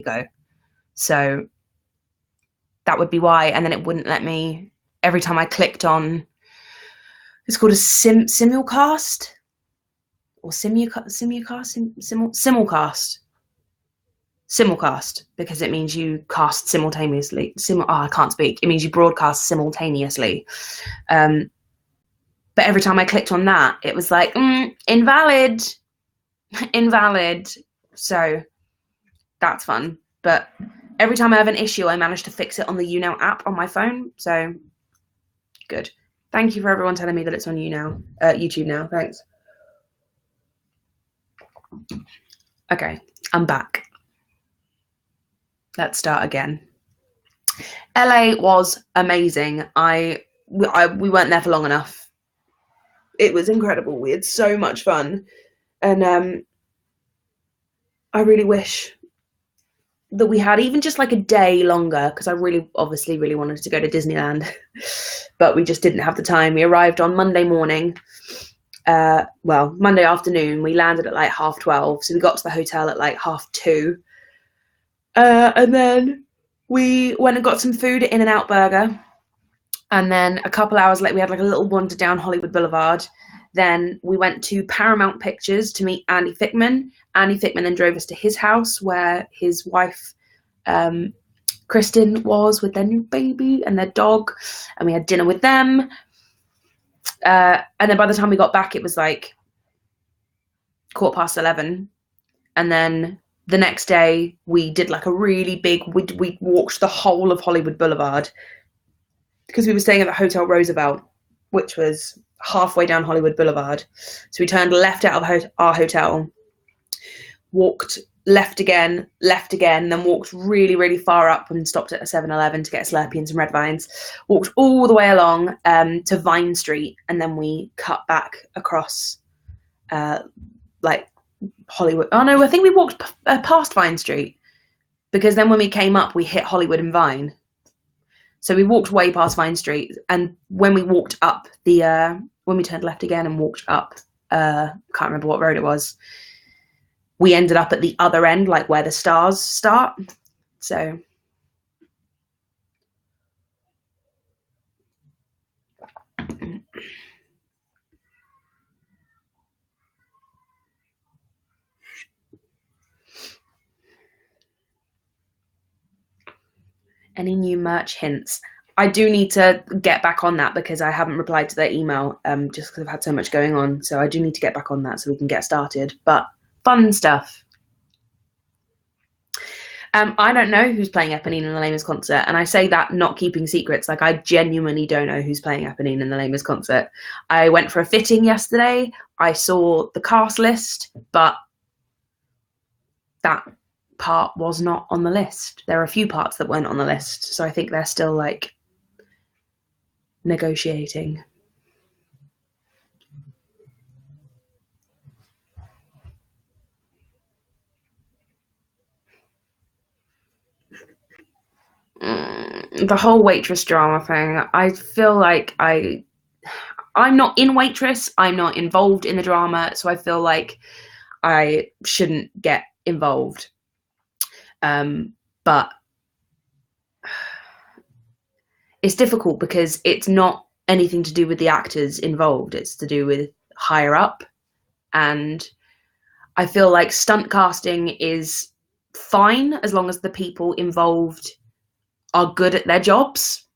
ago. So that would be why. And then it wouldn't let me, every time I clicked on, it's called a simulcast or simulcast, because it means you cast simultaneously. I can't speak. It means you broadcast simultaneously. But every time I clicked on that, it was like, invalid. So that's fun. But every time I have an issue, I manage to fix it on the YouNow app on my phone. So good. Thank you for everyone telling me that it's on YouTube now. Thanks. Okay, I'm back. Let's start again. LA was amazing. We weren't there for long enough. It was incredible. We had so much fun. And I really wish that we had even just like a day longer, because I obviously really wanted to go to Disneyland, but we just didn't have the time. We arrived on Monday morning. Monday afternoon. We landed at like 12:30, so we got to the hotel at like 2:30. And then we went and got some food at In-N-Out Burger. And then a couple hours later, we had like a little wander down Hollywood Boulevard. Then we went to Paramount Pictures to meet Andy Fickman. Andy Fickman then drove us to his house where his wife, Kristen, was with their new baby and their dog. And we had dinner with them. And then by the time we got back, it was like 11:15. And then the next day we did like a really big, we walked the whole of Hollywood Boulevard, because we were staying at the Hotel Roosevelt, which was halfway down Hollywood Boulevard. So we turned left out of our hotel, walked left again, then walked really, really far up and stopped at a 7-Eleven to get a Slurpee and some red vines, walked all the way along to Vine Street, and then we cut back across like Hollywood. Oh no, I think we walked past Vine Street, because then when we came up, we hit Hollywood and Vine. So we walked way past Vine Street, and when we walked up when we turned left again and walked up, can't remember what road it was, we ended up at the other end, like where the stars start. So any new merch hints? I do need to get back on that, because I haven't replied to their email just because I've had so much going on. So I do need to get back on that so we can get started. But fun stuff. I don't know who's playing Eponine in the Lamest concert, and I say that not keeping secrets. Like, I genuinely don't know who's playing Eponine in the Lamest concert. I went for a fitting yesterday. I saw the cast list, but that part was not on the list. There are a few parts that weren't on the list, so I think they're still like negotiating. The whole waitress drama thing, I feel like I'm not in Waitress, I'm not involved in the drama, so I feel like I shouldn't get involved. But it's difficult because it's not anything to do with the actors involved, it's to do with higher up. And I feel like stunt casting is fine as long as the people involved are good at their jobs.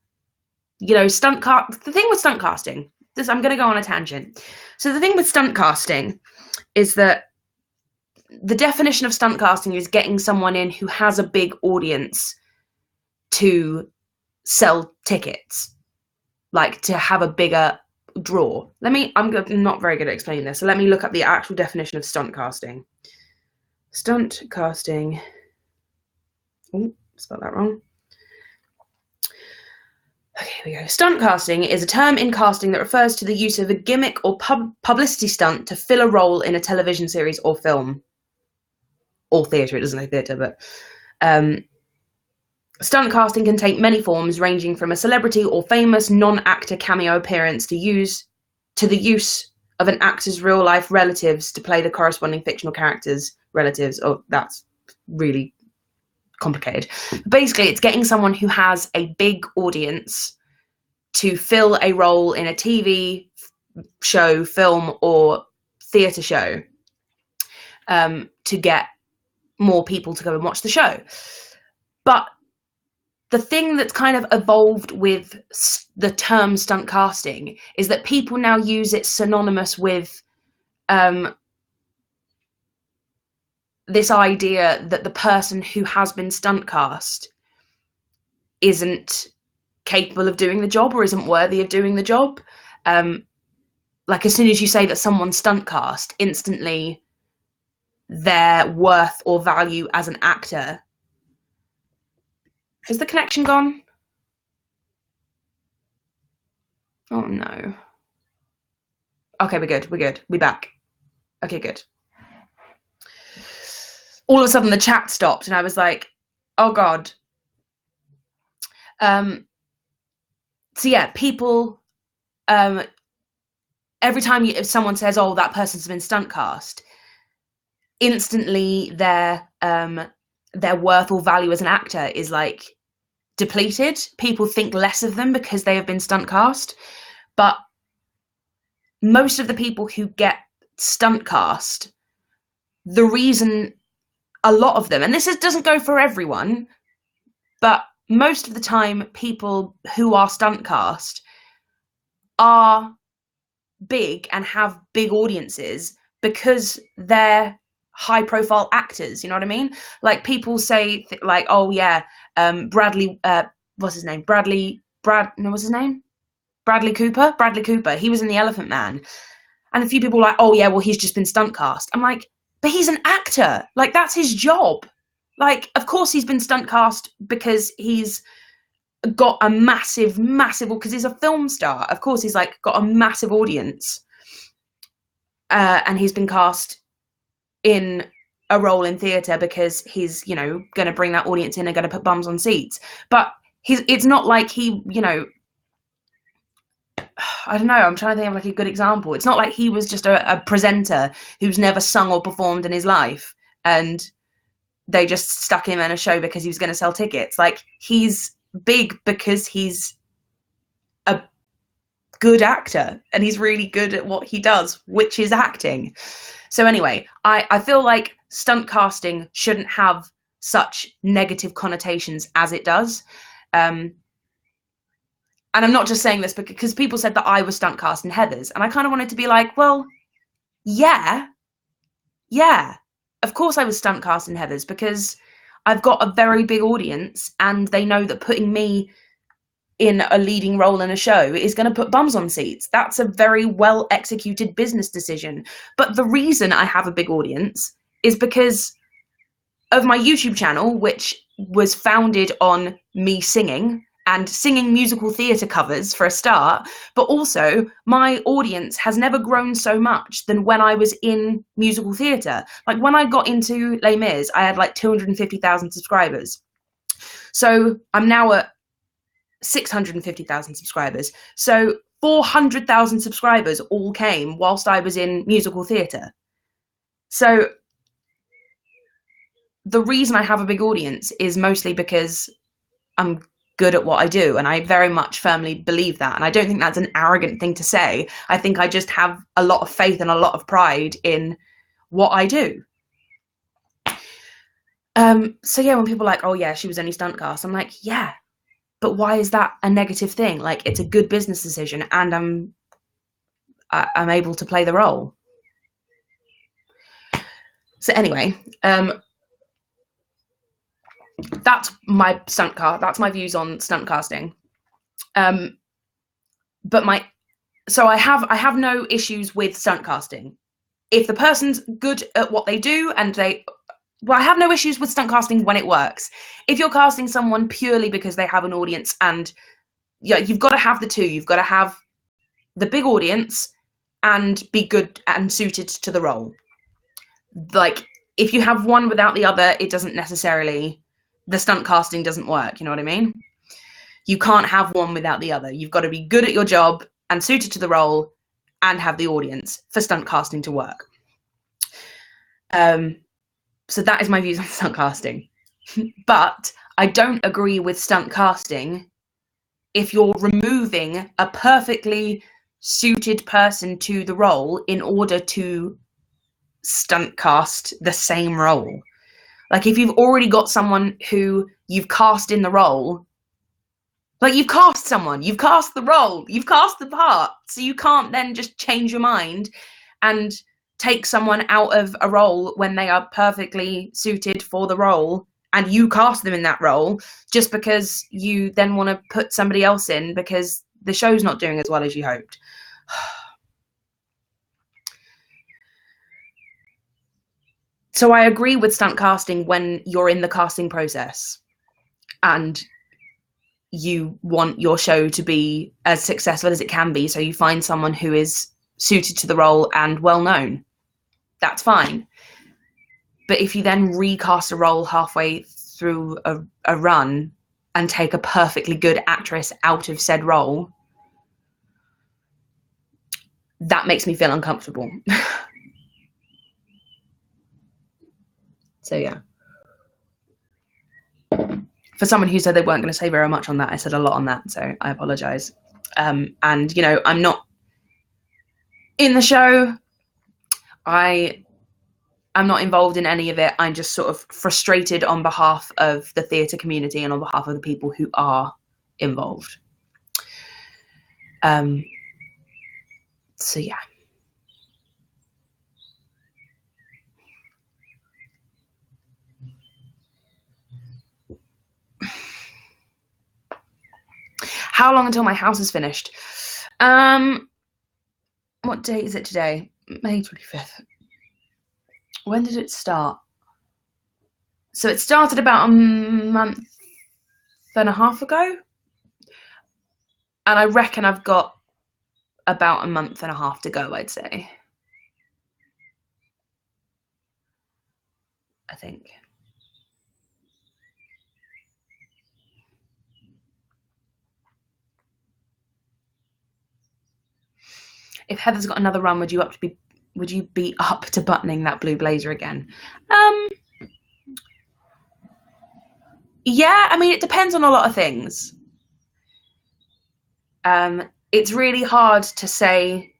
You know, the thing with stunt casting, I'm going to go on a tangent. So the thing with stunt casting is that the definition of stunt casting is getting someone in who has a big audience to sell tickets, like to have a bigger draw. I'm not very good at explaining this, so let me look up the actual definition of stunt casting. Stunt casting. Oh, spelled that wrong. Okay, here we go. Stunt casting is a term in casting that refers to the use of a gimmick or publicity stunt to fill a role in a television series or film. Or theatre, it doesn't say theatre, but stunt casting can take many forms, ranging from a celebrity or famous non-actor cameo appearance to the use of an actor's real-life relatives to play the corresponding fictional characters' relatives. Oh, that's really complicated. Basically, it's getting someone who has a big audience to fill a role in a TV show, film, or theatre show, to get more people to go and watch the show. But the thing that's kind of evolved with the term stunt casting is that people now use it synonymous with this idea that the person who has been stunt cast isn't capable of doing the job or isn't worthy of doing the job. Like, as soon as you say that someone's stunt cast, instantly their worth or value as an actor. Is the connection gone? Oh no. Okay, we're good. We're back. Okay, good. All of a sudden the chat stopped and I was like, oh God. So yeah, people, every time if someone says, oh, that person's been stunt cast, instantly their worth or value as an actor is like depleted. People think less of them because they have been stunt cast. But most of the people who get stunt cast, the reason, a lot of them, and this doesn't go for everyone, but most of the time people who are stunt cast are big and have big audiences because they're high profile actors, you know what I mean? Like, people say like, oh yeah, Bradley Cooper, he was in The Elephant Man. And a few people were like, oh yeah, well, he's just been stunt cast. I'm like, but he's an actor. Like, that's his job. Like, of course he's been stunt cast because he's got a massive, because he's a film star. Of course he's like got a massive audience. And he's been cast in a role in theatre because he's, you know, going to bring that audience in and going to put bums on seats. But it's not like he, you know, I don't know, I'm trying to think of like a good example. It's not like he was just a presenter who's never sung or performed in his life and they just stuck him in a show because he was going to sell tickets. Like, he's big because he's a good actor and he's really good at what he does, which is acting. So anyway, I feel like stunt casting shouldn't have such negative connotations as it does. And I'm not just saying this because people said that I was stunt cast in Heathers, and I kind of wanted to be like, well, yeah, of course I was stunt cast in Heathers because I've got a very big audience and they know that putting me in a leading role in a show is going to put bums on seats. That's a very well executed business decision. But the reason I have a big audience is because of my YouTube channel, which was founded on me singing and singing musical theatre covers for a start, but also my audience has never grown so much than when I was in musical theatre. Like, when I got into Les Mis, I had like 250,000 subscribers. So I'm now at 650,000 subscribers. So 400,000 subscribers all came whilst I was in musical theatre. So the reason I have a big audience is mostly because I'm good at what I do, and I very much firmly believe that, and I don't think that's an arrogant thing to say. I think I just have a lot of faith and a lot of pride in what I do. So yeah, when people are like, oh yeah, she was only stunt cast, I'm like, yeah, but why is that a negative thing? Like, it's a good business decision and I'm able to play the role. So anyway, that's my that's my views on stunt casting. But I have no issues with stunt casting. If the person's good at what they do and I have no issues with stunt casting when it works. If you're casting someone purely because they have an audience, and yeah, you've got to have the two. You've got to have the big audience and be good and suited to the role. Like, if you have one without the other, it doesn't necessarily, the stunt casting doesn't work. You know what I mean? You can't have one without the other. You've got to be good at your job and suited to the role and have the audience for stunt casting to work. So that is my views on stunt casting. But I don't agree with stunt casting if you're removing a perfectly suited person to the role in order to stunt cast the same role. Like, if you've already got someone who you've cast in the role, like, you've cast someone, you've cast the role, you've cast the part, so you can't then just change your mind and take someone out of a role when they are perfectly suited for the role and you cast them in that role just because you then want to put somebody else in because the show's not doing as well as you hoped. So I agree with stunt casting when you're in the casting process and you want your show to be as successful as it can be, so you find someone who is suited to the role and well known. That's fine. But if you then recast a role halfway through a run and take a perfectly good actress out of said role, that makes me feel uncomfortable. So yeah. For someone who said they weren't going to say very much on that, I said a lot on that, so I apologise. And, you know, I'm not in the show. I'm not involved in any of it. I'm just sort of frustrated on behalf of the theatre community and on behalf of the people who are involved. So yeah. How long until my house is finished? What date is it today? May 25th. When did it start? So it started about a month and a half ago. And I reckon I've got about a month and a half to go, I'd say. I think. If Heather's got another run, would you be up to buttoning that blue blazer again? Yeah, I mean, it depends on a lot of things. It's really hard to say,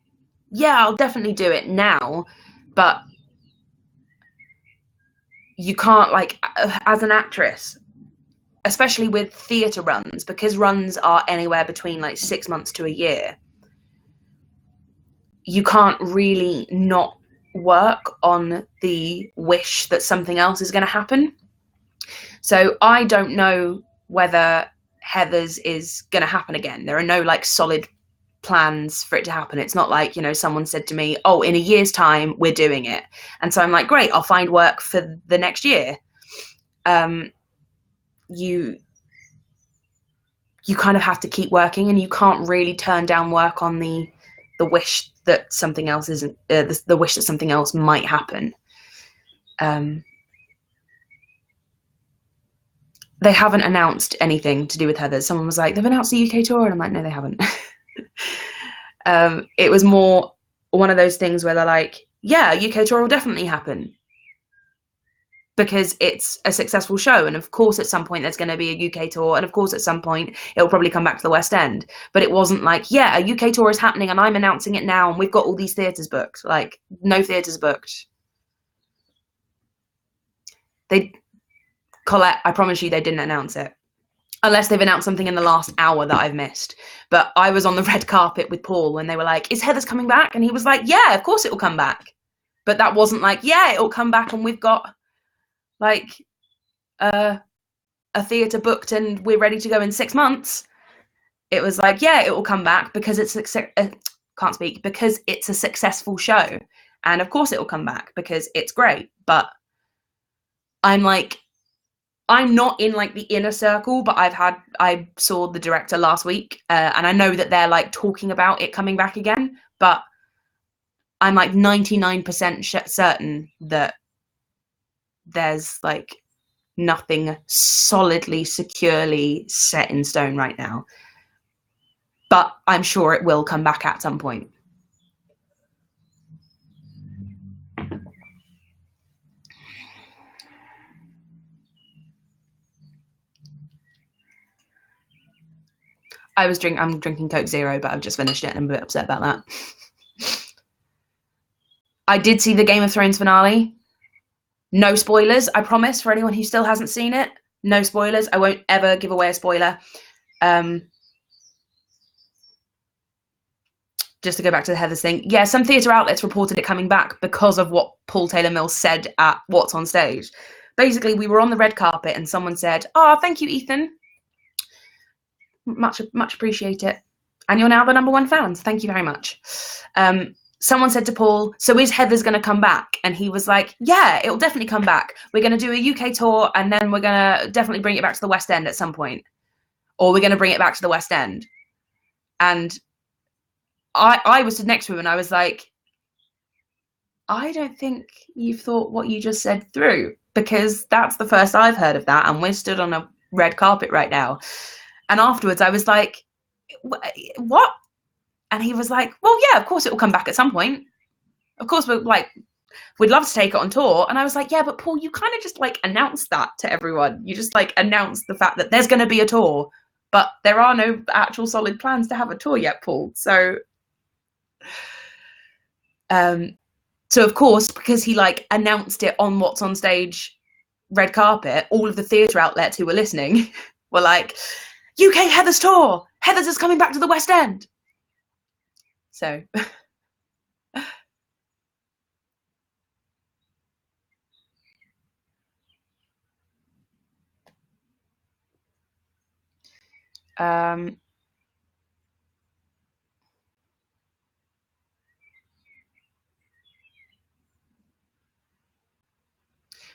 yeah, I'll definitely do it now, but you can't, like, as an actress, especially with theatre runs, because runs are anywhere between like 6 months to a year, you can't really not work on the wish that something else is going to happen. So I don't know whether Heather's is going to happen again. There are no like solid plans for it to happen. It's not like, you know, someone said to me, oh, in a year's time we're doing it, and so I'm like, great, I'll find work for the next year. You kind of have to keep working, and you can't really turn down work on the wish that something else isn't the wish that something else might happen. They haven't announced anything to do with Heather. Someone was like, they've announced the UK tour, and I'm like, no, they haven't. It was more one of those things where they're like, yeah, UK tour will definitely happen because it's a successful show, and of course at some point there's going to be a UK tour, and of course at some point it'll probably come back to the West End. But it wasn't like, yeah, a UK tour is happening and I'm announcing it now and we've got all these theatres booked. Like, no theatres booked. Colette, I promise you they didn't announce it. Unless they've announced something in the last hour that I've missed. But I was on the red carpet with Paul when they were like, is Heather's coming back? And he was like, yeah, of course it will come back. But that wasn't like, yeah, it'll come back and we've got like a theatre booked and we're ready to go in 6 months. It was like, yeah, it will come back because it's because it's a successful show. And of course it will come back because it's great. But I'm like, I'm not in like the inner circle, but I saw the director last week, and I know that they're like talking about it coming back again, but I'm like 99% certain that there's like nothing solidly, securely set in stone right now. But I'm sure it will come back at some point. I'm drinking Coke Zero, but I've just finished it and I'm a bit upset about that. I did see the Game of Thrones finale. No spoilers, I promise, for anyone who still hasn't seen it. No spoilers. I won't ever give away a spoiler. Just to go back to the Heathers thing. Yeah, some theatre outlets reported it coming back because of what Paul Taylor Mills said at What's on Stage. Basically, we were on the red carpet and someone said, "Oh, thank you, Ethan. Much appreciate it. And you're now the #1 fans. Thank you very much." Someone said to Paul, "So is Heathers going to come back?" And he was like, "Yeah, it'll definitely come back. We're going to do a UK tour and then we're going to definitely bring it back to the West End at some point. Or we're going to bring it back to the West End." And I was stood next to him and I was like, I don't think you've thought what you just said through, because that's the first I've heard of that. And we're stood on a red carpet right now. And afterwards I was like, what? And he was like, well, yeah, of course it will come back at some point. Of course, we'd love to take it on tour. And I was like, yeah, but Paul, you kind of just like announced that to everyone. You just like announced the fact that there's going to be a tour, but there are no actual solid plans to have a tour yet, Paul. So of course, because he like announced it on What's on Stage red carpet, all of the theatre outlets who were listening were like, UK Heathers tour. Heathers is coming back to the West End. So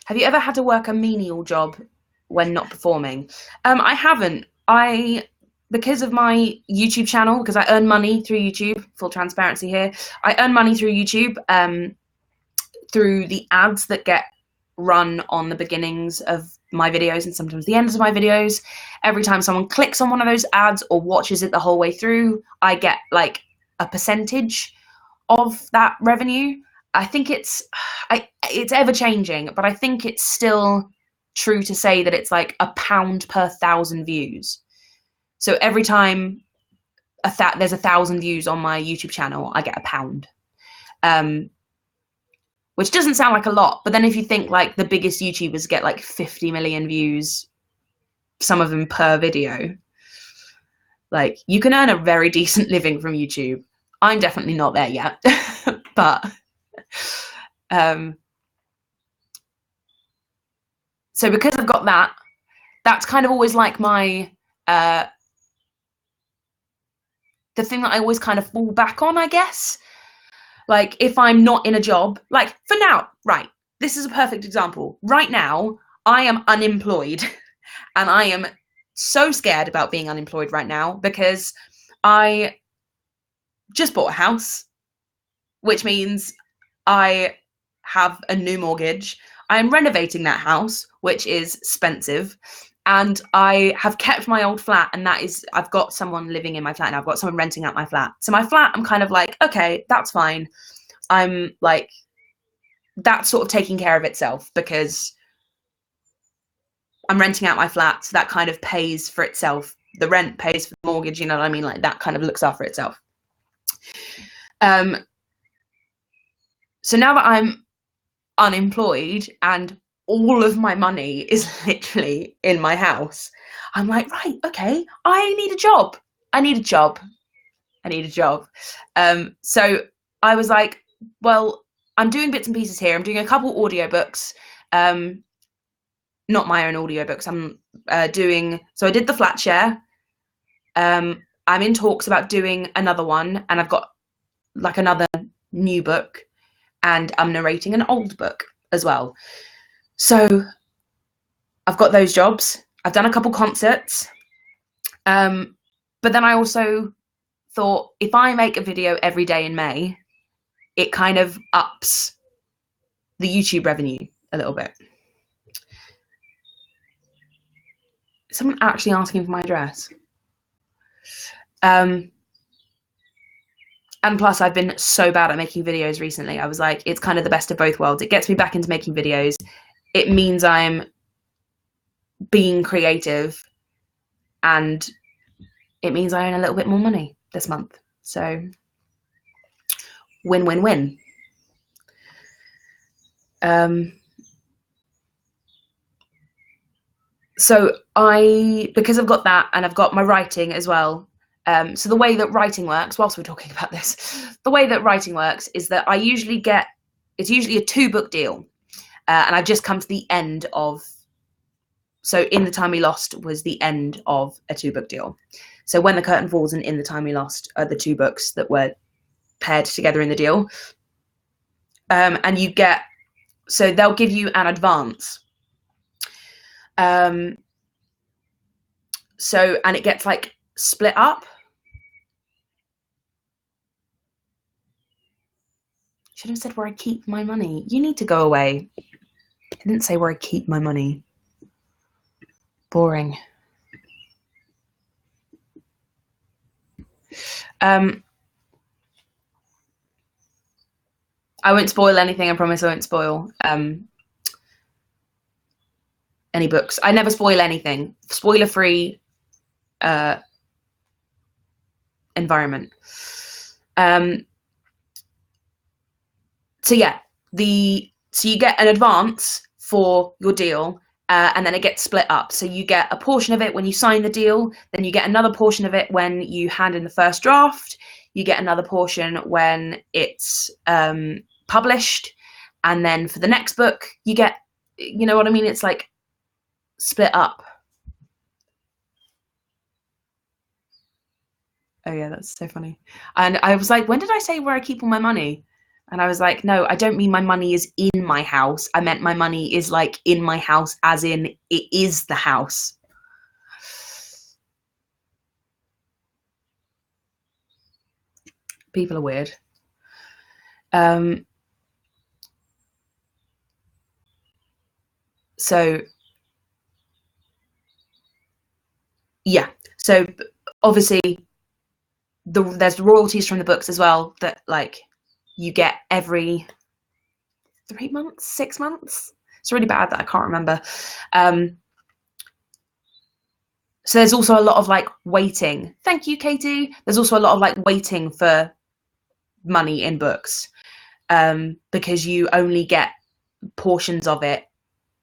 have you ever had to work a menial job when not performing? I haven't. Because of my YouTube channel, because I earn money through YouTube, full transparency here, I earn money through YouTube through the ads that get run on the beginnings of my videos and sometimes the ends of my videos. Every time someone clicks on one of those ads or watches it the whole way through, I get like a percentage of that revenue. I think it's ever changing, but I think it's still true to say that it's like £1 per 1,000 views. So every time there's 1,000 views on my YouTube channel, I get £1. Which doesn't sound like a lot, but then if you think like the biggest YouTubers get like 50 million views, some of them per video, like you can earn a very decent living from YouTube. I'm definitely not there yet, but so because I've got that, that's kind of always like my the thing that I always kind of fall back on, I guess. Like if I'm not in a job, like for now, right, this is a perfect example. Right now, I am unemployed and I am so scared about being unemployed right now because I just bought a house, which means I have a new mortgage. I'm renovating that house, which is expensive. And I have kept my old flat, and that is, I've got someone living in my flat and I've got someone renting out my flat. So my flat, I'm kind of like, okay, that's fine. I'm like, that's sort of taking care of itself because I'm renting out my flat. So that kind of pays for itself. The rent pays for the mortgage, you know what I mean? Like that kind of looks after itself. So now that I'm unemployed and all of my money is literally in my house, I'm like, right, okay, I need a job. So I was like, well, I'm doing bits and pieces here. I'm doing a couple audiobooks, not my own audiobooks. So I did the flat share. I'm in talks about doing another one, and I've got like another new book, and I'm narrating an old book as well. So I've got those jobs. I've done a couple concerts. But then I also thought if I make a video every day in May, it kind of ups the YouTube revenue a little bit. Someone actually asking for my address. And plus, I've been so bad at making videos recently. I was like, it's kind of the best of both worlds. It gets me back into making videos. It means I'm being creative and it means I earn a little bit more money this month. So win, win, win. So because I've got that and I've got my writing as well. So the way that writing works, whilst we're talking about this, the way that writing works is that it's usually a 2-book deal. And I've just come to the end of, so In the Time We Lost was the end of a 2-book deal. So When the Curtain Falls and In the Time We Lost are the 2 books that were paired together in the deal. And so they'll give you an advance. And it gets like split up. Should have said where I keep my money. You need to go away. I didn't say where I keep my money. Boring. I won't spoil anything. I promise I won't spoil any books. I never spoil anything. Spoiler-free environment. So yeah, so you get an advance for your deal, and then it gets split up. So you get a portion of it when you sign the deal, then you get another portion of it when you hand in the first draft, you get another portion when it's published, and then for the next book you get, you know what I mean? It's like split up. Oh yeah, that's so funny. And I was like, when did I say where I keep all my money? And I was like, no, I don't mean my money is in my house. I meant my money is like in my house, as in it is the house. People are weird. So yeah, so obviously there's royalties from the books as well that like you get every 3 months, 6 months. It's really bad that I can't remember. So there's also a lot of like waiting. Thank you, Katie. There's also a lot of like waiting for money in books, because you only get portions of it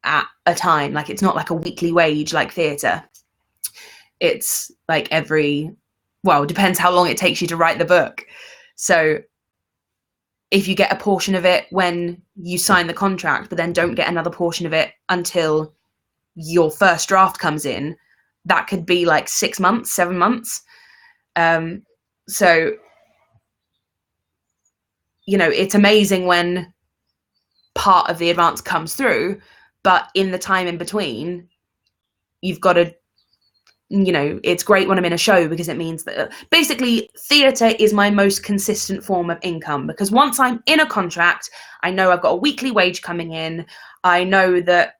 at a time. Like it's not like a weekly wage like theatre. It's like it depends how long it takes you to write the book. So if you get a portion of it when you sign the contract, but then don't get another portion of it until your first draft comes in, that could be like 6 months, 7 months. So, you know, it's amazing when part of the advance comes through, but in the time in between, you've got to, you know, it's great when I'm in a show because it means that basically theatre is my most consistent form of income, because once I'm in a contract, I know I've got a weekly wage coming in. I know that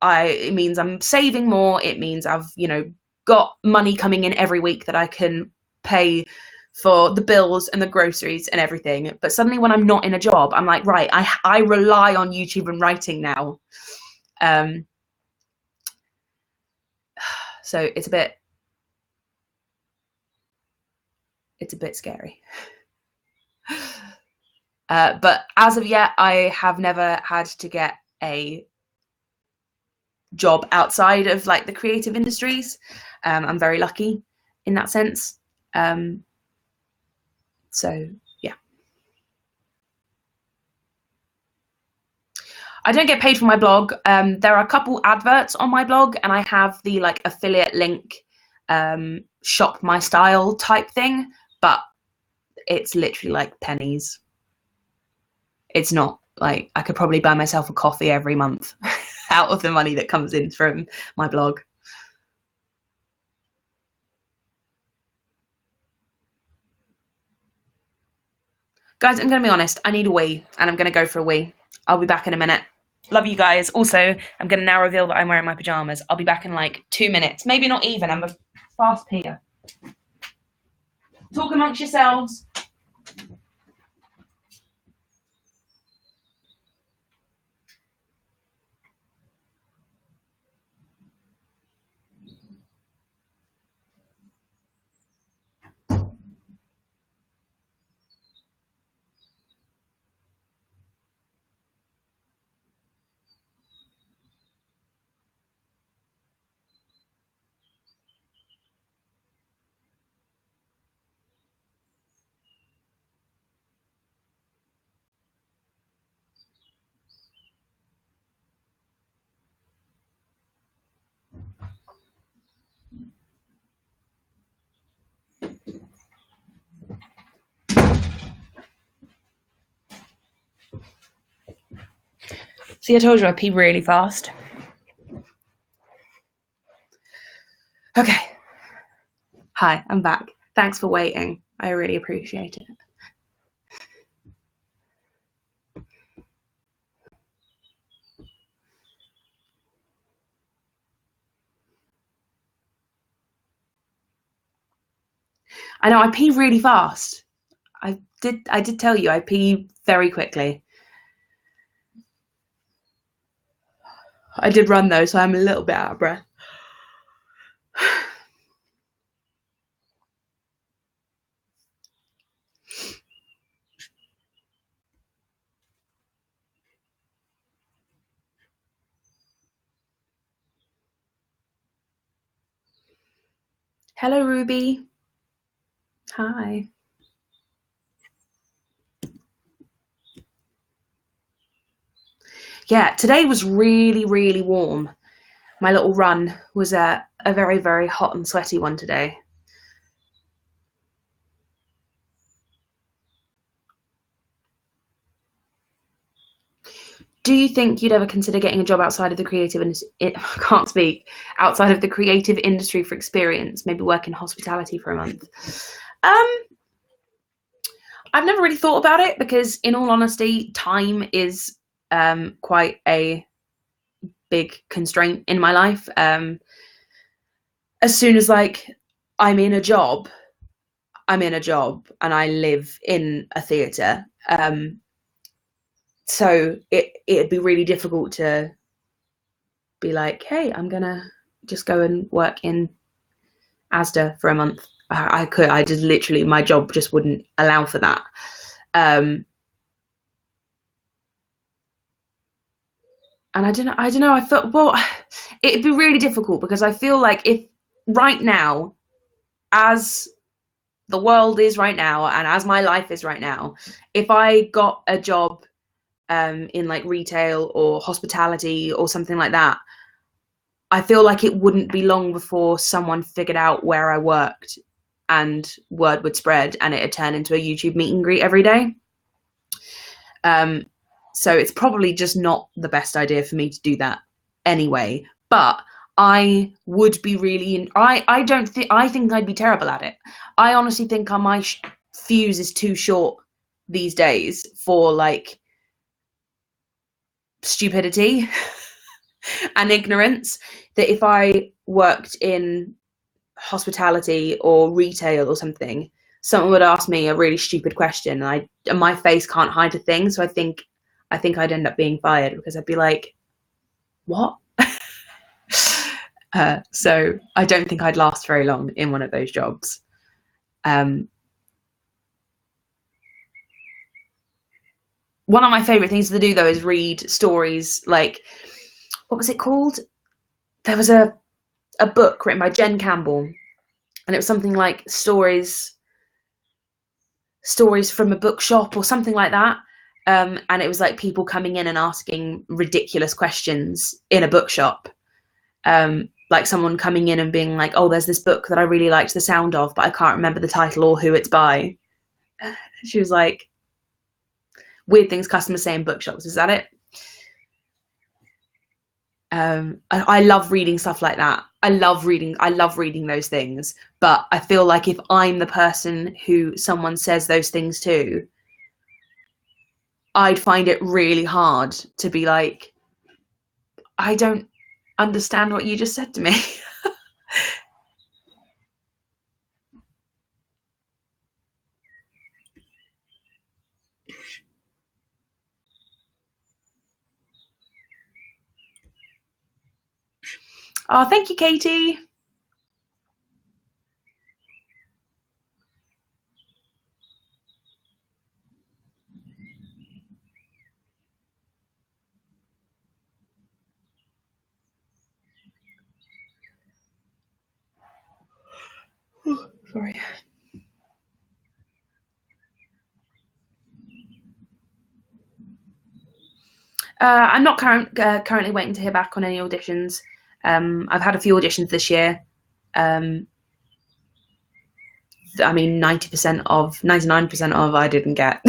it means I'm saving more. It means I've, you know, got money coming in every week that I can pay for the bills and the groceries and everything. But suddenly when I'm not in a job, I'm like, right, I rely on YouTube and writing now. So it's a bit scary. But as of yet, I have never had to get a job outside of like the creative industries. I'm very lucky in that sense. So yeah. I don't get paid for my blog. There are a couple adverts on my blog, and I have the like affiliate link, shop my style type thing, but it's literally like pennies. It's not like, I could probably buy myself a coffee every month out of the money that comes in from my blog. Guys, I'm going to be honest. I need a wee, and I'm going to go for a wee. I'll be back in a minute. Love you guys. Also, I'm going to now reveal that I'm wearing my pajamas. I'll be back in like 2 minutes. Maybe not even. I'm a fast peer. Talk amongst yourselves. See, I told you I pee really fast. Okay. Hi, I'm back. Thanks for waiting. I really appreciate it. I know I pee really fast. I did tell you I pee very quickly. I did run though, so I'm a little bit out of breath. Hello, Ruby. Hi. Yeah, today was really, really warm. My little run was a very, very hot and sweaty one today. Do you think you'd ever consider getting a job outside of the creative outside of the creative industry for experience, maybe work in hospitality for a month? I've never really thought about it because, in all honesty, time is quite a big constraint in my life. As soon as I'm in a job, and I live in a theatre. So it'd be really difficult to be like, hey, I'm gonna just go and work in Asda for a month. I just literally, my job just wouldn't allow for that. And I don't know. I felt, well, it'd be really difficult because I feel like if right now, as the world is right now and as my life is right now, if I got a job in like retail or hospitality or something like that, I feel like it wouldn't be long before someone figured out where I worked and word would spread and it'd turn into a YouTube meet and greet every day. So it's probably just not the best idea for me to do that anyway. But I would be really, I think I'd be terrible at it. I honestly think my fuse is too short these days for like stupidity and ignorance, that if I worked in hospitality or retail or something, someone would ask me a really stupid question and my face can't hide a thing. So I think I'd end up being fired because I'd be like, what? So I don't think I'd last very long in one of those jobs. One of my favorite things to do though is read stories. Like, what was it called? There was a book written by Jen Campbell, and it was something like stories from a bookshop or something like that. And it was like people coming in and asking ridiculous questions in a bookshop. Like someone coming in and being like, oh, there's this book that I really liked the sound of, but I can't remember the title or who it's by. She was like, weird things customers say in bookshops. Is that it? I love reading stuff like that. I love reading those things. But I feel like if I'm the person who someone says those things to, I'd find it really hard to be like, I don't understand what you just said to me. Oh, thank you, Katie. Oh, sorry. I'm not currently waiting to hear back on any auditions. I've had a few auditions this year. I mean, 99% of I didn't get.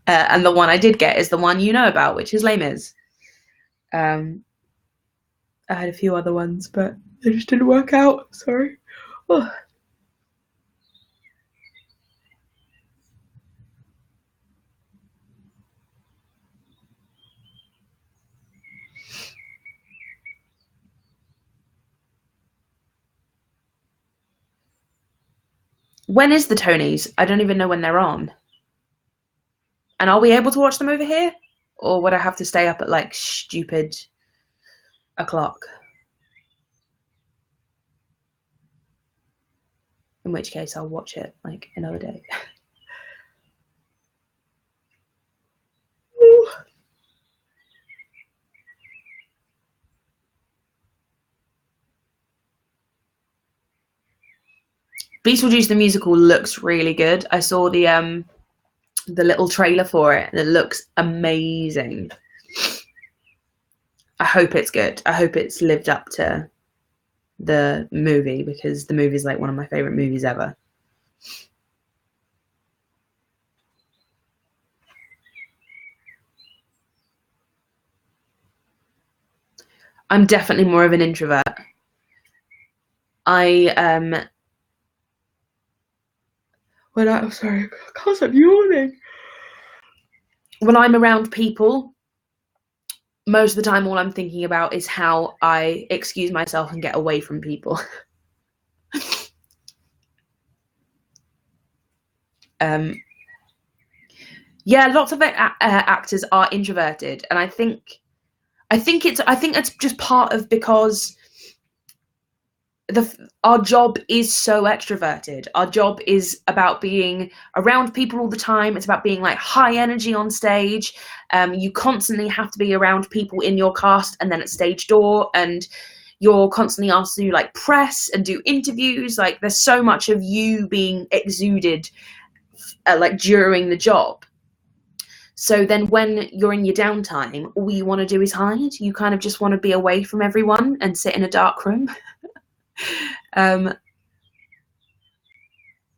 And the one I did get is the one you know about, which is Les Mis. I had a few other ones, but they just didn't work out. Sorry. Oh. When is the Tonys? I don't even know when they're on. And are we able to watch them over here? Or would I have to stay up at like stupid o'clock? In which case I'll watch it like another day. Beetlejuice the musical looks really good. I saw the little trailer for it and it looks amazing. I hope it's good. I hope it's lived up to the movie, because the movie is like one of my favorite movies ever. I'm definitely more of an introvert. I'm sorry, I can't stop yawning. When I'm around people, most of the time all I'm thinking about is how I excuse myself and get away from people. Yeah, lots of actors are introverted, and I think that's just part of, because our job is so extroverted. Our job is about being around people all the time. It's about being like high energy on stage. You constantly have to be around people in your cast and then at stage door, and you're constantly asked to do like press and do interviews. Like there's so much of you being exuded like during the job. So then when you're in your downtime, all you want to do is hide. You kind of just want to be away from everyone and sit in a dark room.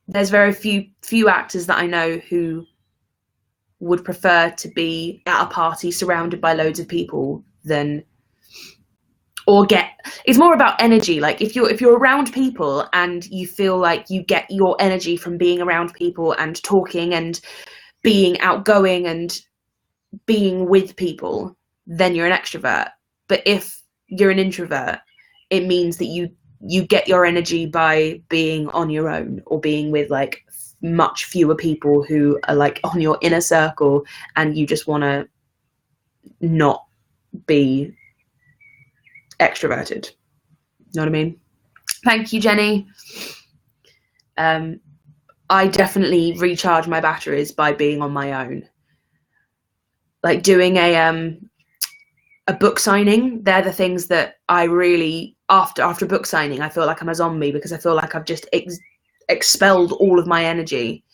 There's very few actors that I know who would prefer to be at a party surrounded by loads of people than, it's more about energy. Like if you're around people and you feel like you get your energy from being around people and talking and being outgoing and being with people, then you're an extrovert. But if you're an introvert, it means that you get your energy by being on your own or being with like much fewer people who are like on your inner circle, and you just want to not be extroverted. Know what I mean? Thank you, Jenny. I definitely recharge my batteries by being on my own. Like doing a book signing, they're the things that I really, after book signing, I feel like I'm a zombie, because I feel like I've just expelled all of my energy.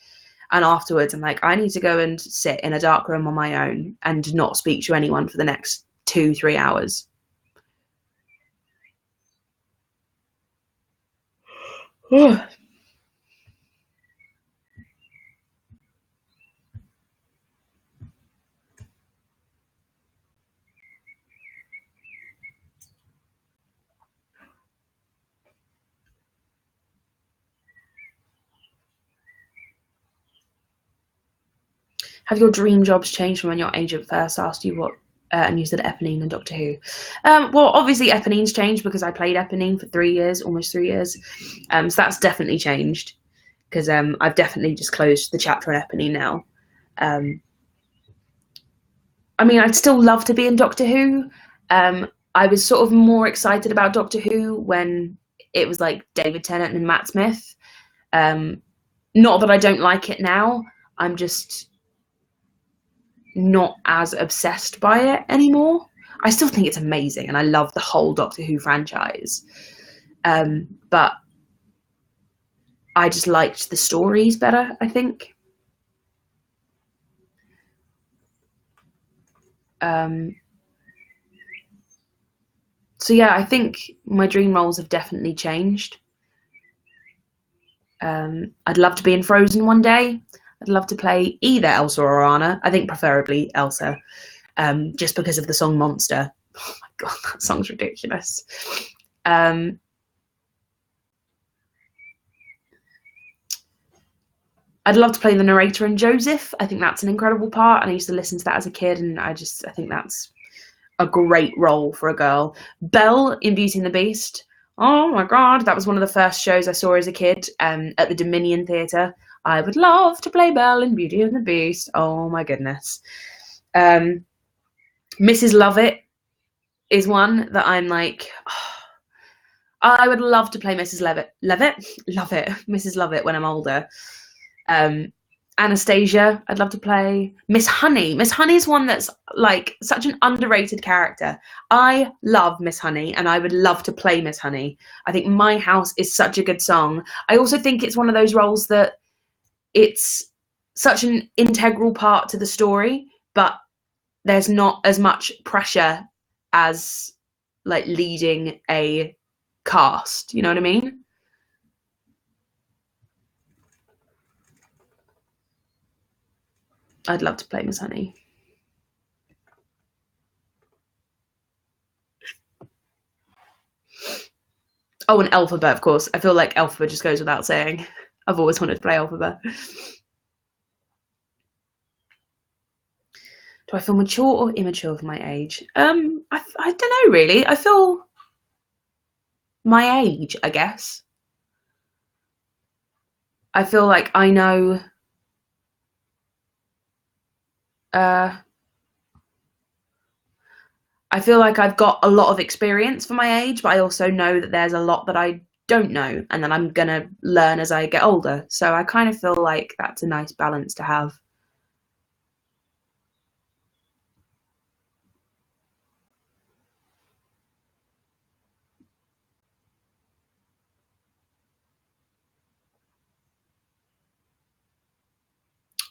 And afterwards, I'm like, I need to go and sit in a dark room on my own and not speak to anyone for the next 2-3 hours. Have your dream jobs changed from when your agent first asked you what, and you said Eponine and Doctor Who? Well, obviously Eponine's changed because I played Eponine for 3 years, almost 3 years. So that's definitely changed, because I've definitely just closed the chapter on Eponine now. I mean, I'd still love to be in Doctor Who. I was sort of more excited about Doctor Who when it was like David Tennant and Matt Smith. Not that I don't like it now. I'm just not as obsessed by it anymore. I still think it's amazing and I love the whole Doctor Who franchise. But I just liked the stories better, I think. So yeah, I think my dream roles have definitely changed. I'd love to be in Frozen one day. I'd love to play either Elsa or Anna. I think preferably Elsa, just because of the song Monster. Oh my god, that song's ridiculous. I'd love to play the narrator in Joseph. I think that's an incredible part, and I used to listen to that as a kid, and I think that's a great role for a girl. Belle in Beauty and the Beast. Oh my god, that was one of the first shows I saw as a kid, at the Dominion Theatre. I would love to play Belle in Beauty and the Beast. Oh my goodness. Mrs. Lovett is one that I'm like, oh, I would love to play Mrs. Mrs. Lovett when I'm older. Anastasia, I'd love to play. Miss Honey. Miss Honey is one that's like such an underrated character. I love Miss Honey, and I would love to play Miss Honey. I think My House is such a good song. I also think it's one of those roles that it's such an integral part to the story, but there's not as much pressure as like leading a cast. You know what I mean? I'd love to play Miss Honey. Oh, and Elphaba, of course. I feel like Elphaba just goes without saying. I've always wanted to play Elphaba. Do I feel mature or immature for my age? I don't know, really. I feel my age, I guess. I feel like I know... I feel like I've got a lot of experience for my age, but I also know that there's a lot that I don't know, and then I'm going to learn as I get older. So I kind of feel like that's a nice balance to have.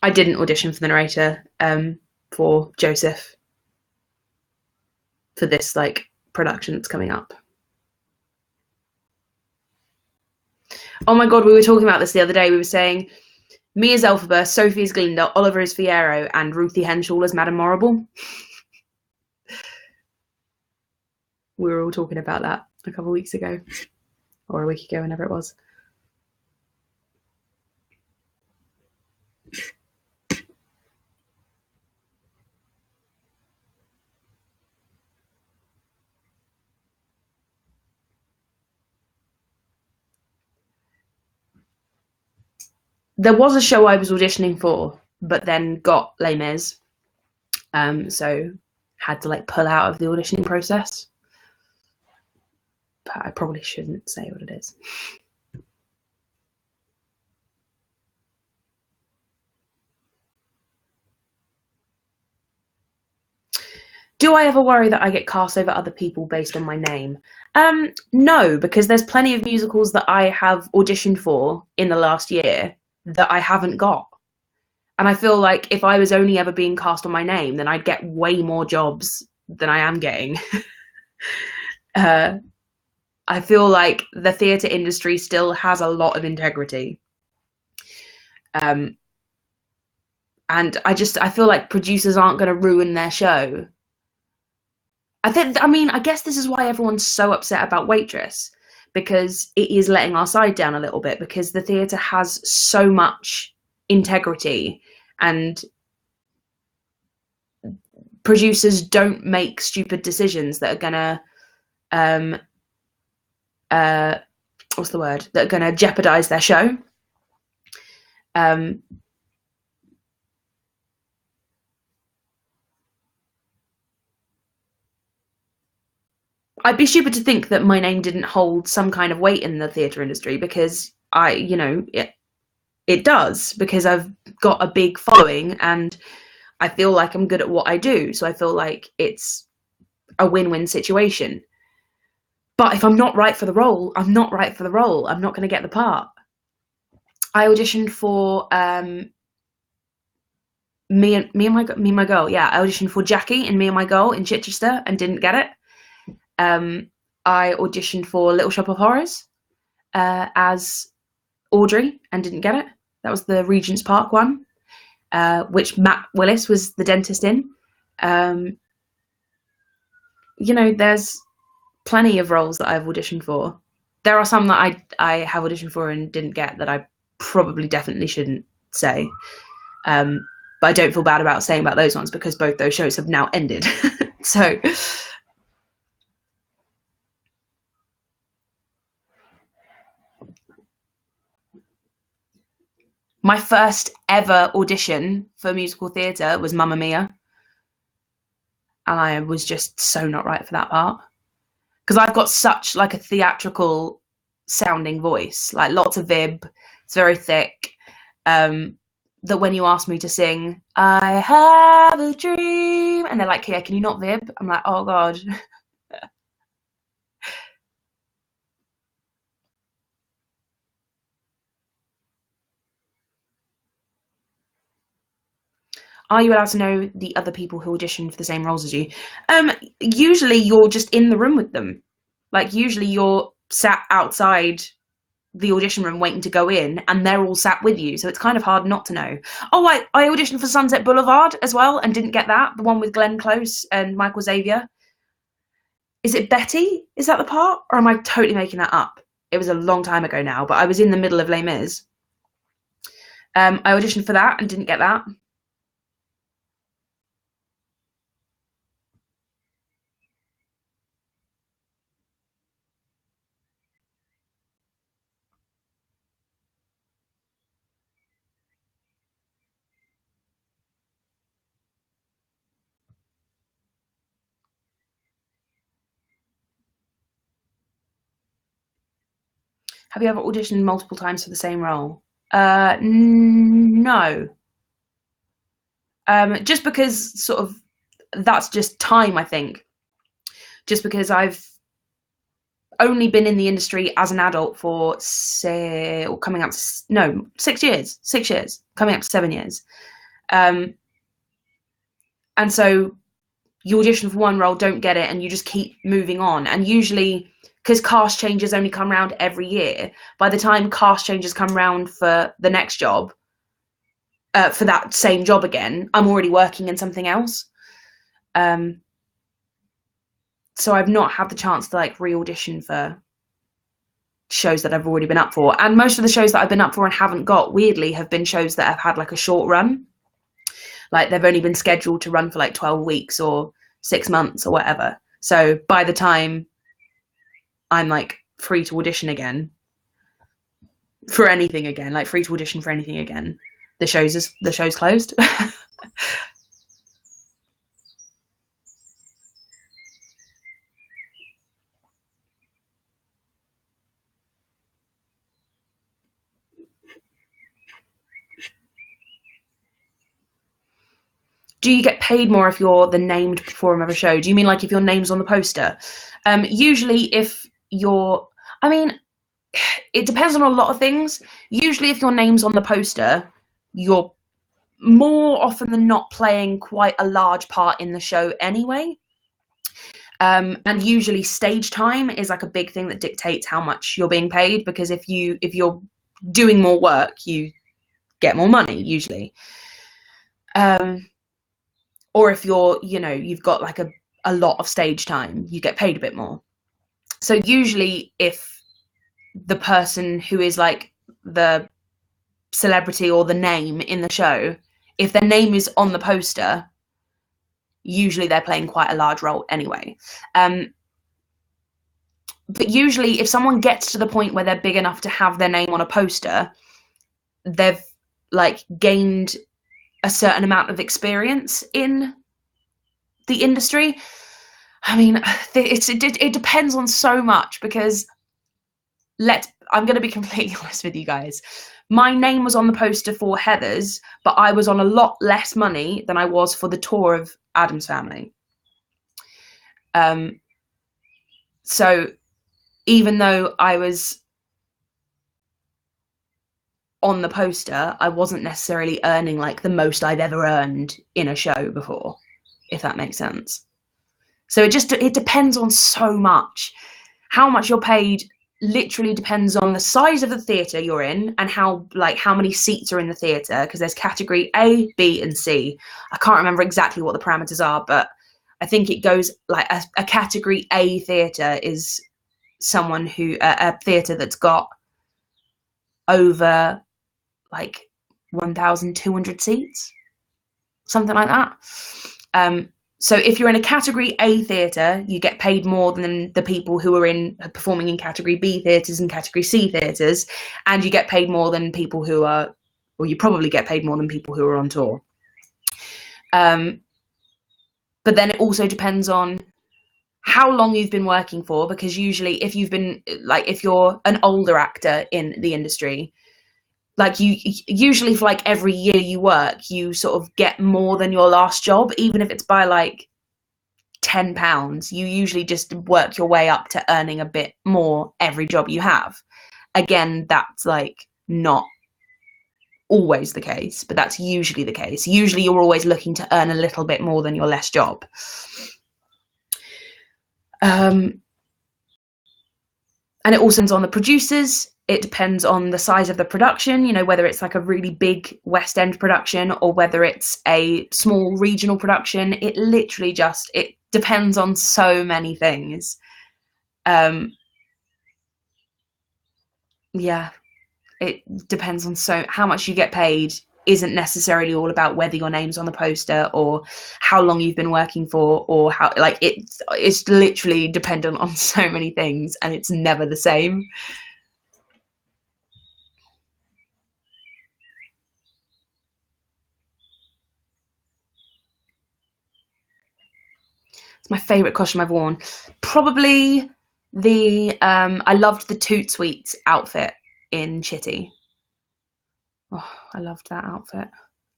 I didn't audition for the narrator for Joseph for this like production that's coming up. Oh my god, we were talking about this the other day. We were saying me as Elphaba, Sophie as Glinda, Oliver as Fiyero, and Ruthie Henshall as Madame Morrible. We were all talking about that a couple of weeks ago, or a week ago, whenever it was. There was a show I was auditioning for, but then got Les Mis, so had to like pull out of the auditioning process. But I probably shouldn't say what it is. Do I ever worry that I get cast over other people based on my name? No, because there's plenty of musicals that I have auditioned for in the last year that I haven't got. And I feel like if I was only ever being cast on my name, then I'd get way more jobs than I am getting. I feel like the theatre industry still has a lot of integrity. And I feel like producers aren't going to ruin their show. I guess this is why everyone's so upset about Waitress, because it is letting our side down a little bit, because the theatre has so much integrity and producers don't make stupid decisions that are gonna that are gonna jeopardize their show. I'd be stupid to think that my name didn't hold some kind of weight in the theatre industry, because it does, because I've got a big following and I feel like I'm good at what I do. So I feel like it's a win-win situation. But if I'm not right for the role, I'm not right for the role. I'm not going to get the part. I auditioned for me and my girl. Yeah, I auditioned for Jackie in Me and My Girl in Chichester and didn't get it. I auditioned for Little Shop of Horrors as Audrey and didn't get it. That was the Regent's Park one. which Matt Willis was the dentist in. There's plenty of roles that I've auditioned for. There are some that I have auditioned for and didn't get that I probably definitely shouldn't say. But I don't feel bad about saying about those ones because both those shows have now ended. So my first ever audition for musical theatre was Mamma Mia. And I was just so not right for that part. Because I've got such like a theatrical sounding voice, like lots of vib, it's very thick, that when you ask me to sing, I have a dream, and they're like, yeah, can you not vib? I'm like, oh God. Are you allowed to know the other people who auditioned for the same roles as you? Usually you're just in the room with them. Like usually you're sat outside the audition room waiting to go in and they're all sat with you. So it's kind of hard not to know. Oh, I auditioned for Sunset Boulevard as well and didn't get that. The one with Glenn Close and Michael Xavier. Is it Betty? Is that the part? Or am I totally making that up? It was a long time ago now, but I was in the middle of Les Mis. I auditioned for that and didn't get that. Have you ever auditioned multiple times for the same role? No. Just because sort of that's just time, I think. Just because I've only been in the industry as an adult for 6 years, coming up to 7 years. And so you audition for one role, don't get it, and you just keep moving on. And usually, because cast changes only come around every year, by the time cast changes come around for the next job, for that same job again, I'm already working in something else. So I've not had the chance to like re-audition for shows that I've already been up for. And most of the shows that I've been up for and haven't got, weirdly, have been shows that have had like a short run. Like they've only been scheduled to run for like 12 weeks or 6 months or whatever. So by the time I'm like free to audition again for anything again, like free to audition for anything again, the show's closed. Do you get paid more if you're the named performer of a show? Do you mean like if your name's on the poster? Usually if you're, I mean, it depends on a lot of things. Usually if your name's on the poster, you're more often than not playing quite a large part in the show anyway. And usually stage time is like a big thing that dictates how much you're being paid, because if you're doing more work, you get more money usually. Or if you've got like a lot of stage time, you get paid a bit more. So usually if the person who is like the celebrity or the name in the show, if their name is on the poster, usually they're playing quite a large role anyway. But usually if someone gets to the point where they're big enough to have their name on a poster, they've like gained a certain amount of experience in the industry. I mean, it depends on so much, because I'm going to be completely honest with you guys. My name was on the poster for Heathers, but I was on a lot less money than I was for the tour of Addams Family. So even though I was on the poster, I wasn't necessarily earning like the most I've ever earned in a show before, if that makes sense. So it depends on so much. How much you're paid literally depends on the size of the theatre you're in and how many seats are in the theatre, because there's category A, B and C. I can't remember exactly what the parameters are, but I think it goes like a category A theatre is someone who a theatre that's got over like 1,200 seats, something like that. So if you're in a category A theatre, you get paid more than the people who are performing in category B theatres and category C theatres, and you get paid more than people who are, or you probably get paid more than people who are on tour. But then it also depends on how long you've been working for, because usually if you're an older actor in the industry, like you usually for like every year you work, you sort of get more than your last job, even if it's by like £10. You usually just work your way up to earning a bit more every job you have. Again, that's like not always the case, but that's usually the case. Usually you're always looking to earn a little bit more than your last job. And it also depends on the producers. It depends on the size of the production, you know, whether it's like a really big West End production or whether it's a small regional production. It literally it depends on so many things. Yeah, it depends on how much you get paid isn't necessarily all about whether your name's on the poster or how long you've been working for, or how, like, it's literally dependent on so many things, and it's never the same. It's my favourite costume I've worn. Probably I loved the Toot Sweet outfit in Chitty. Oh, I loved that outfit.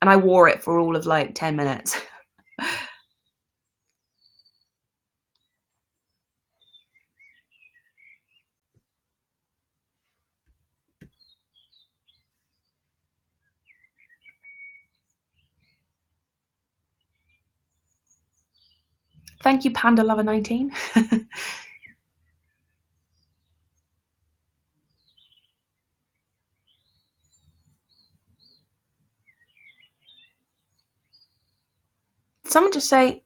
And I wore it for all of like 10 minutes. Thank you, Panda Lover 19. Someone just say,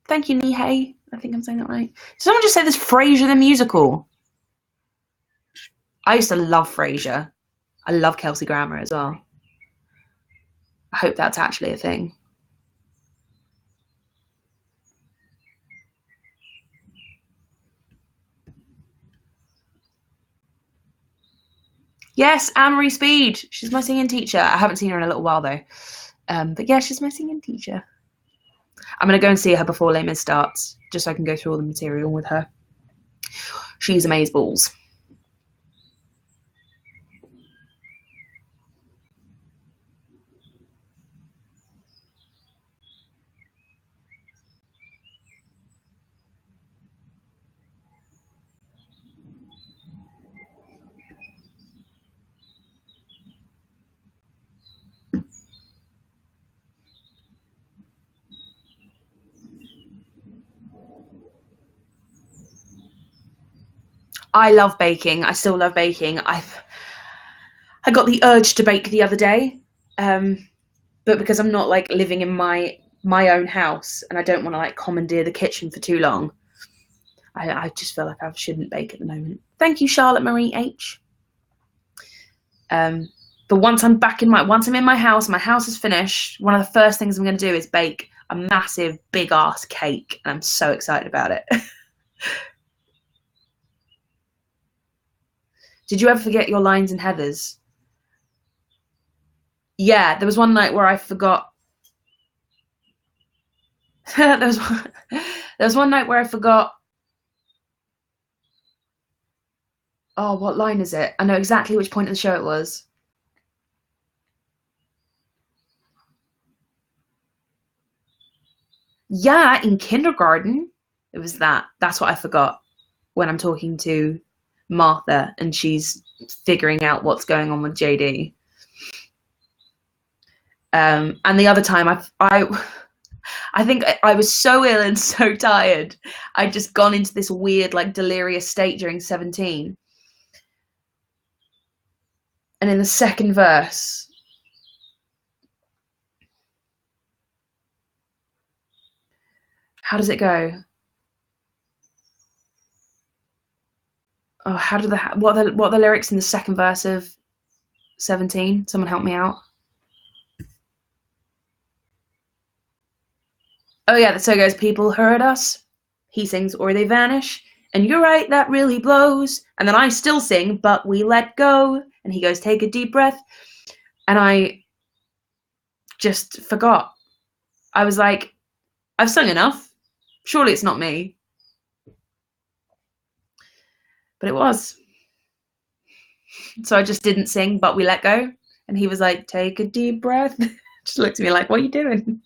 thank you, Nihei. I think I'm saying that right. Someone just say there's Frasier the musical. I used to love Frasier. I love Kelsey Grammer as well. I hope that's actually a thing. Yes, Anne-Marie Speed. She's my singing teacher. I haven't seen her in a little while though. But yeah, she's my singing teacher. I'm going to go and see her before Les Mis starts, just so I can go through all the material with her. She's amazeballs. I love baking. I still love baking. I got the urge to bake the other day, but because I'm not like living in my own house and I don't want to like commandeer the kitchen for too long, I just feel like I shouldn't bake at the moment. Thank you, Charlotte Marie H. But once I'm in my house is finished, one of the first things I'm going to do is bake a massive, big ass cake, and I'm so excited about it. Did you ever forget your lines in Heathers? Yeah, there was one night where I forgot. there was one night where I forgot. Oh, what line is it? I know exactly which point of the show it was. Yeah, in kindergarten. It was that. That's what I forgot when I'm talking to Martha and she's figuring out what's going on with JD. And the other time I think I was so ill and so tired. I'd just gone into this weird like delirious state during 17 And in the second verse, how does it go? Oh, what are the lyrics in the second verse of 17? Someone help me out. Oh yeah, so it goes, people hurt us. He sings, or they vanish. And you're right, that really blows. And then I still sing, but we let go. And he goes, take a deep breath. And I just forgot. I was like, I've sung enough. Surely it's not me. But it was. So I just didn't sing, but we let go. And he was like, take a deep breath. Just looked at me like, what are you doing?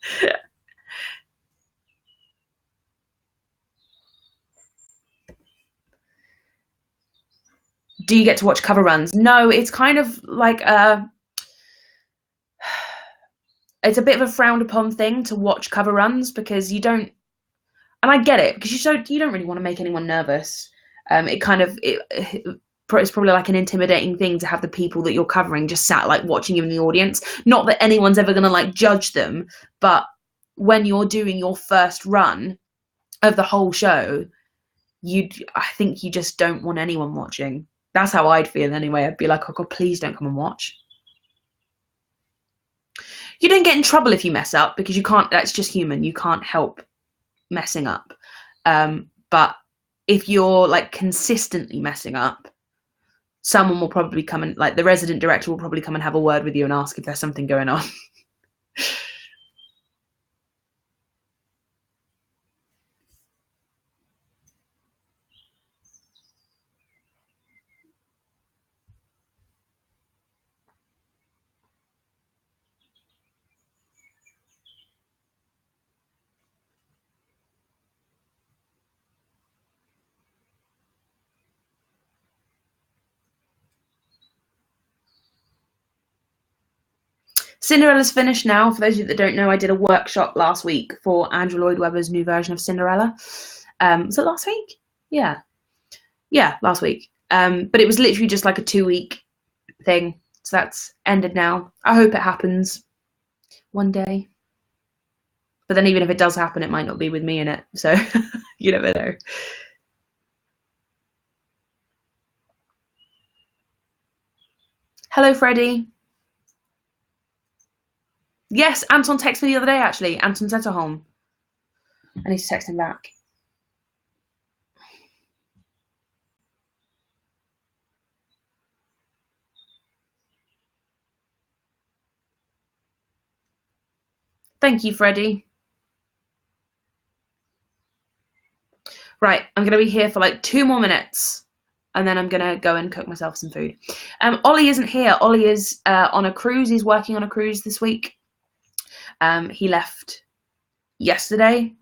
Do you get to watch cover runs? No, it's kind of like it's a bit of a frowned upon thing to watch cover runs because you don't, and I get it, because you don't really want to make anyone nervous. It's probably like an intimidating thing to have the people that you're covering just sat like watching you in the audience. Not that anyone's ever going to like judge them, but when you're doing your first run of the whole show, I think you just don't want anyone watching. That's how I'd feel anyway. I'd be like, oh God, please don't come and watch. You don't get in trouble if you mess up because you can't, that's just human. You can't help messing up. But if you're like consistently messing up, someone will probably come and, like, the resident director will probably come and have a word with you and ask if there's something going on. Cinderella's finished now. For those of you that don't know, I did a workshop last week for Andrew Lloyd Webber's new version of Cinderella. Was it last week? Yeah, last week. But it was literally just like a 2-week thing. So that's ended now. I hope it happens one day. But then even if it does happen, it might not be with me in it. So you never know. Hello, Freddie. Yes, Anton texted me the other day, actually. Anton Zetterholm. I need to text him back. Thank you, Freddie. Right, I'm going to be here for like 2 more minutes, and then I'm going to go and cook myself some food. Ollie isn't here. Ollie is on a cruise. He's working on a cruise this week. He left yesterday,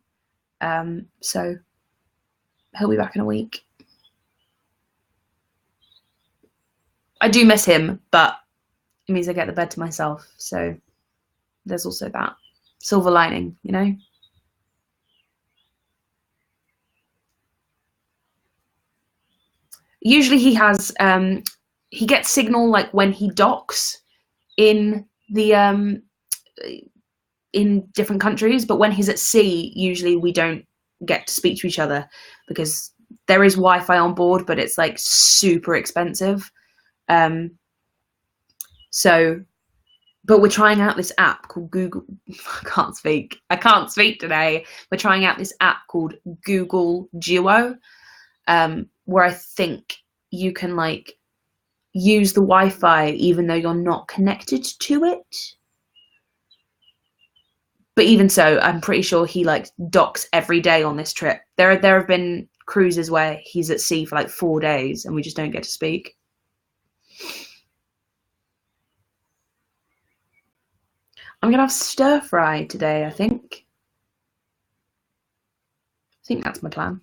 so he'll be back in a week. I do miss him, but it means I get the bed to myself, so there's also that silver lining, you know? Usually he has, he gets signal like when he docks in the, in different countries, but when he's at sea, usually we don't get to speak to each other because there is Wi-Fi on board, but it's like super expensive. But we're trying out this app called Google. I can't speak today. We're trying out this app called Google Duo, where I think you can like use the Wi-Fi even though you're not connected to it. But even so, I'm pretty sure he like docks every day on this trip. There have been cruises where he's at sea for like 4 days and we just don't get to speak. I'm gonna have stir fry today, I think. I think that's my plan.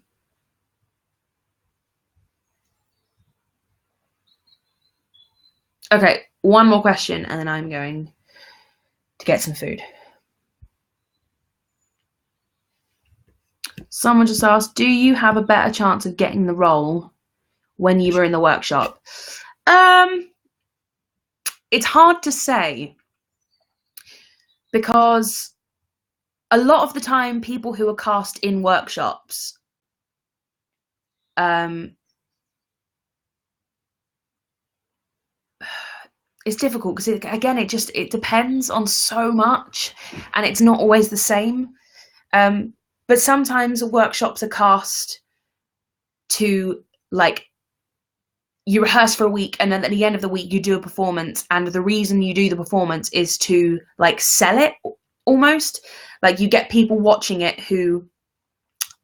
Okay, one more question and then I'm going to get some food. Someone just asked, do you have a better chance of getting the role when you were in the workshop? it's hard to say, because a lot of the time people who are cast in workshops, it's difficult because again, it depends on so much, and it's not always the same. But sometimes workshops are cast to, like, you rehearse for a week and then at the end of the week you do a performance, and the reason you do the performance is to, like, sell it almost. Like, you get people watching it who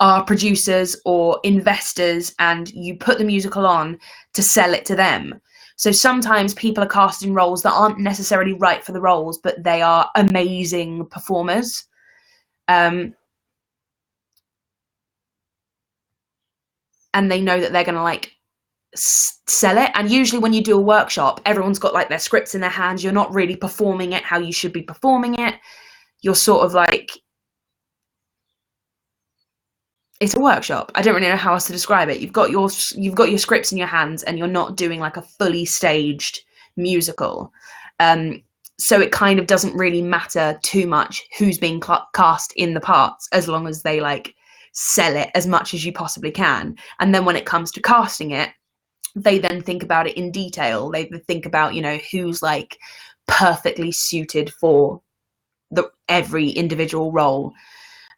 are producers or investors, and you put the musical on to sell it to them. So sometimes people are cast in roles that aren't necessarily right for the roles, but they are amazing performers. And they know that they're going to, like, sell it. And usually when you do a workshop, everyone's got, like, their scripts in their hands. You're not really performing it how you should be performing it. You're sort of like, it's a workshop. I don't really know how else to describe it. You've got your scripts in your hands, and you're not doing, like, a fully staged musical. So it kind of doesn't really matter too much who's being cast in the parts, as long as they, like, sell it as much as you possibly can. And then when it comes to casting it, they then think about it in detail. They think about, you know, who's, like, perfectly suited for every individual role.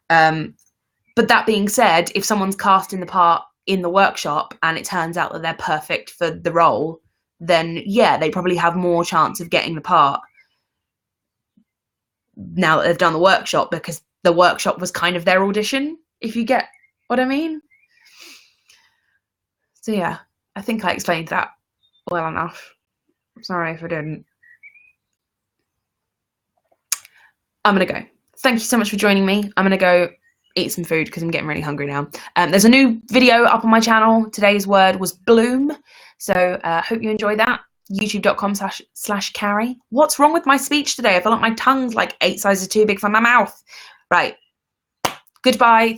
But that being said, if someone's cast in the part in the workshop and it turns out that they're perfect for the role, then yeah, they probably have more chance of getting the part now that they've done the workshop, because the workshop was kind of their audition, if you get what I mean. So yeah, I think I explained that well enough. I'm sorry if I didn't. I'm going to go. Thank you so much for joining me. I'm going to go eat some food because I'm getting really hungry now. There's a new video up on my channel. Today's word was bloom. So hope you enjoy that. youtube.com/Carrie. What's wrong with my speech today? I feel like my tongue's like 8 sizes too big for my mouth. Right. Goodbye.